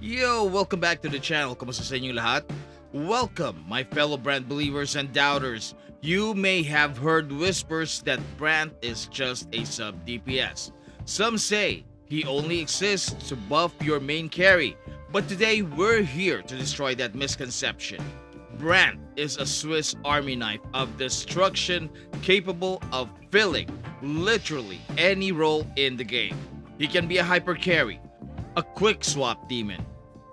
Yo! Welcome back to the channel. Kamusta sa inyong lahat? Welcome, my fellow Brant believers and doubters. You may have heard whispers that Brant is just a sub-DPS. Some say he only exists to buff your main carry. But today, we're here to destroy that misconception. Brant is a Swiss army knife of destruction capable of filling literally any role in the game. He can be a hypercarry, a Quickswap demon,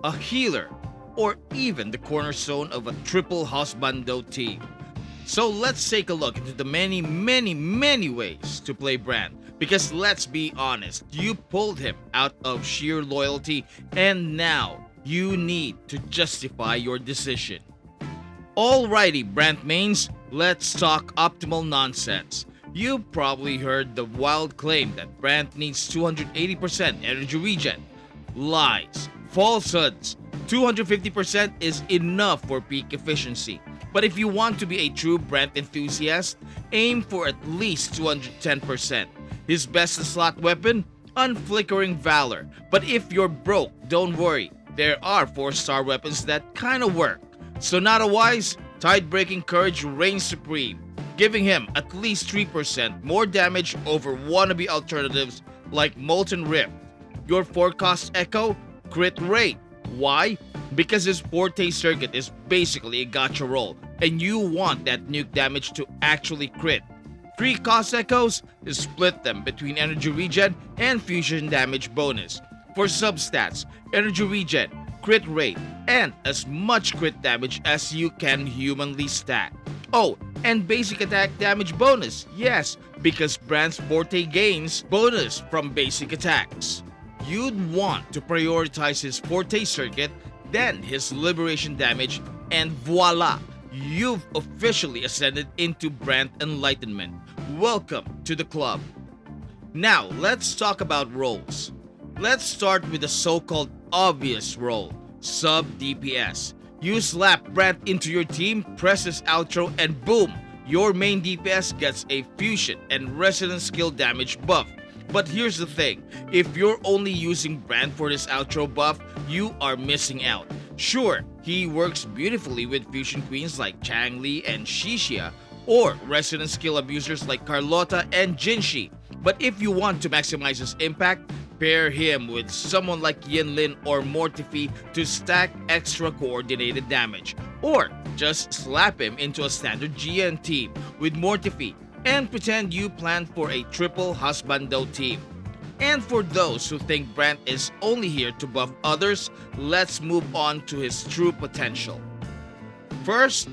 a healer, or even the cornerstone of a triple husbando team. So let's take a look into the many ways to play Brant. Because let's be honest, you pulled him out of sheer loyalty and now you need to justify your decision. Alrighty, Brant mains, let's talk optimal nonsense. You probably heard the wild claim that Brant needs 280% energy regen. Lies, falsehoods. 250% is enough for peak efficiency. But if you want to be a true Brant enthusiast, aim for at least 210%. His best slot weapon? Unflickering Valor. But if you're broke, don't worry. There are 4-star weapons that kinda work. So not a wise, tide-breaking courage reigns supreme, giving him at least 3% more damage over wannabe alternatives like Molten Rift. Your forecast echo? Crit rate. Why? Because his forte circuit is basically a gacha roll, and you want that nuke damage to actually crit. 3 cost echoes? Split them between energy regen and fusion damage bonus. For substats, energy regen, crit rate, and as much crit damage as you can humanly stack. Oh, and basic attack damage bonus, yes, because Brant's forte gains bonus from basic attacks. You'd want to prioritize his forte circuit, then his liberation damage, and voila! You've officially ascended into Brant Enlightenment. Welcome to the club. Now, let's talk about roles. Let's start with the so-called obvious role, Sub-DPS. You slap Brant into your team, press his outro, and boom! Your main DPS gets a fusion and resonance skill damage buff. But here's the thing, if you're only using Brant for this outro buff, you are missing out. Sure, he works beautifully with fusion queens like Changli and Shishia, or resonance skill abusers like Carlotta and Jinshi. But if you want to maximize his impact, pair him with someone like Yinlin or Mortifi to stack extra coordinated damage. Or just slap him into a standard GN team with Mortifi and pretend you plan for a triple husbando team. And for those who think Brant is only here to buff others, let's move on to his true potential. First,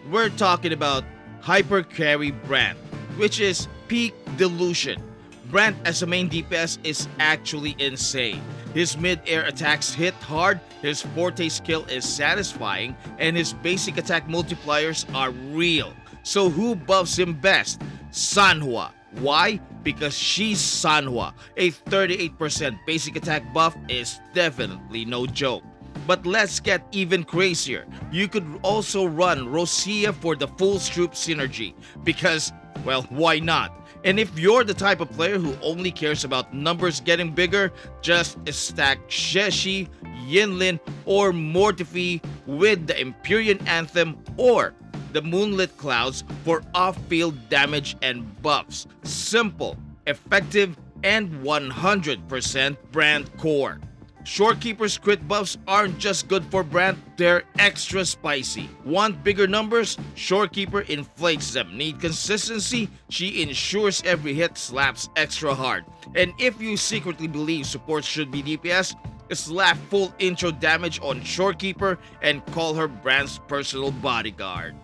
we're talking about Hypercarry Brant, which is peak delusion. Brant as a main DPS is actually insane. His mid-air attacks hit hard, his forte skill is satisfying, and his basic attack multipliers are real. So who buffs him best? Sanhua. Why? Because she's Sanhua. A 38% basic attack buff is definitely no joke. But let's get even crazier. You could also run Roccia for the full Stroop synergy. Because, well, why not? And if you're the type of player who only cares about numbers getting bigger, just stack Sheshi, Yinlin, or Mortifi with the Empyrean Anthem or the Moonlit Clouds for off-field damage and buffs. Simple, effective, and 100% Brant core. Shorekeeper's crit buffs aren't just good for Brant, they're extra spicy. Want bigger numbers? Shorekeeper inflates them. Need consistency? She ensures every hit slaps extra hard. And if you secretly believe supports should be DPS, slap full intro damage on Shorekeeper and call her Brant's personal bodyguard.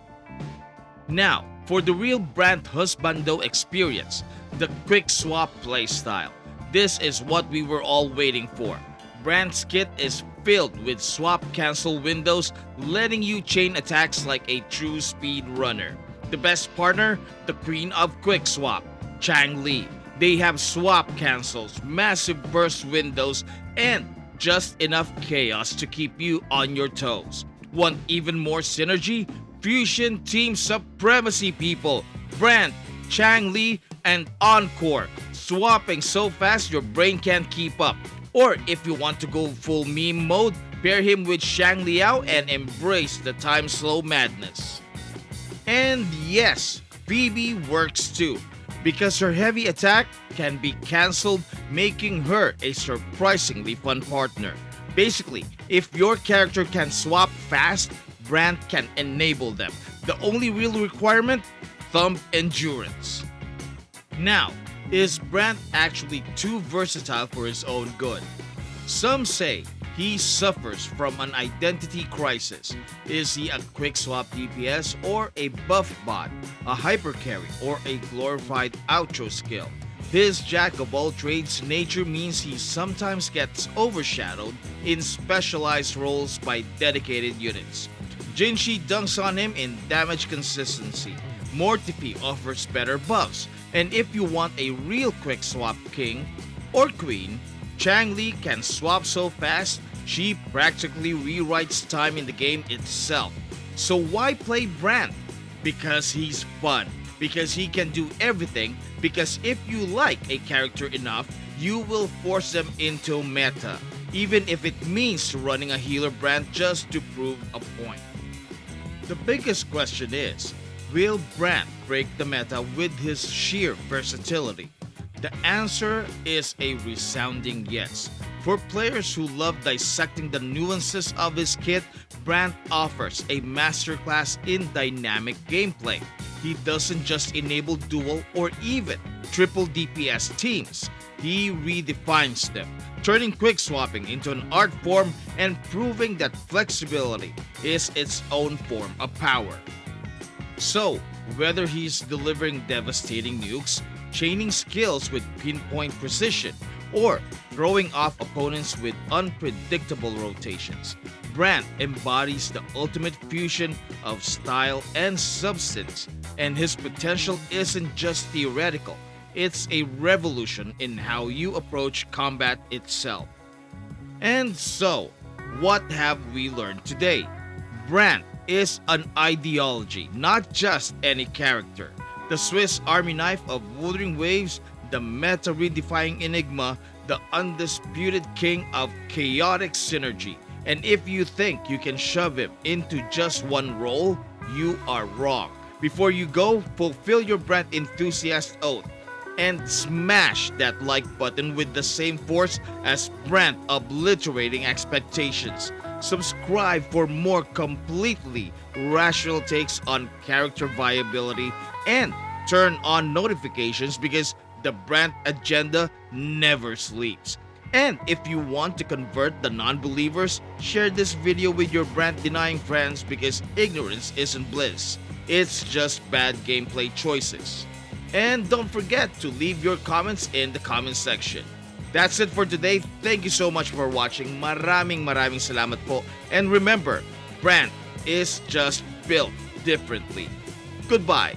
Now, for the real Brant husbando experience, the Quickswap playstyle. This is what we were all waiting for. Brant's kit is filled with swap cancel windows, letting you chain attacks like a true speed runner. The best partner, the queen of Quickswap, Changli. They have swap cancels, massive burst windows, and just enough chaos to keep you on your toes. Want even more synergy? Fusion Team Supremacy people, Brant, Changli, and Encore, swapping so fast your brain can't keep up. Or if you want to go full meme mode, pair him with Shang Liao and embrace the time slow madness. And yes, Phoebe works too, because her heavy attack can be cancelled, making her a surprisingly fun partner. Basically, if your character can swap fast, Brant can enable them. The only real requirement? Thumb endurance. Now, is Brant actually too versatile for his own good? Some say he suffers from an identity crisis. Is he a Quickswap DPS or a buff bot, a Hypercarry, or a glorified outro skill? His jack of all trades nature means he sometimes gets overshadowed in specialized roles by dedicated units. Jinshi dunks on him in damage consistency. Mortifi offers better buffs, and if you want a real Quickswap king or queen, Changli can swap so fast she practically rewrites time in the game itself. So why play Brant? Because he's fun, because he can do everything, because if you like a character enough, you will force them into meta, even if it means running a healer Brant just to prove a point. The biggest question is, will Brant break the meta with his sheer versatility? The answer is a resounding yes. For players who love dissecting the nuances of his kit, Brant offers a masterclass in dynamic gameplay. He doesn't just enable dual or even triple DPS teams, he redefines them, turning quick swapping into an art form and proving that flexibility is its own form of power. So, whether he's delivering devastating nukes, chaining skills with pinpoint precision, or throwing off opponents with unpredictable rotations, Brant embodies the ultimate fusion of style and substance, and his potential isn't just theoretical, it's a revolution in how you approach combat itself. And so, what have we learned today? Brant is an ideology, not just any character. The Swiss Army knife of Wuthering Waves, the meta-redefining enigma, the undisputed king of chaotic synergy. And if you think you can shove him into just one role, you are wrong. Before you go, fulfill your Brant enthusiast oath and smash that like button with the same force as Brant obliterating expectations. Subscribe for more completely rational takes on character viability and turn on notifications because the Brant agenda never sleeps. And if you want to convert the non-believers, share this video with your Brant denying friends because ignorance isn't bliss. It's just bad gameplay choices. And don't forget to leave your comments in the comment section. That's it for today. Thank you so much for watching. Maraming salamat po. And remember, Brant is just built differently. Goodbye.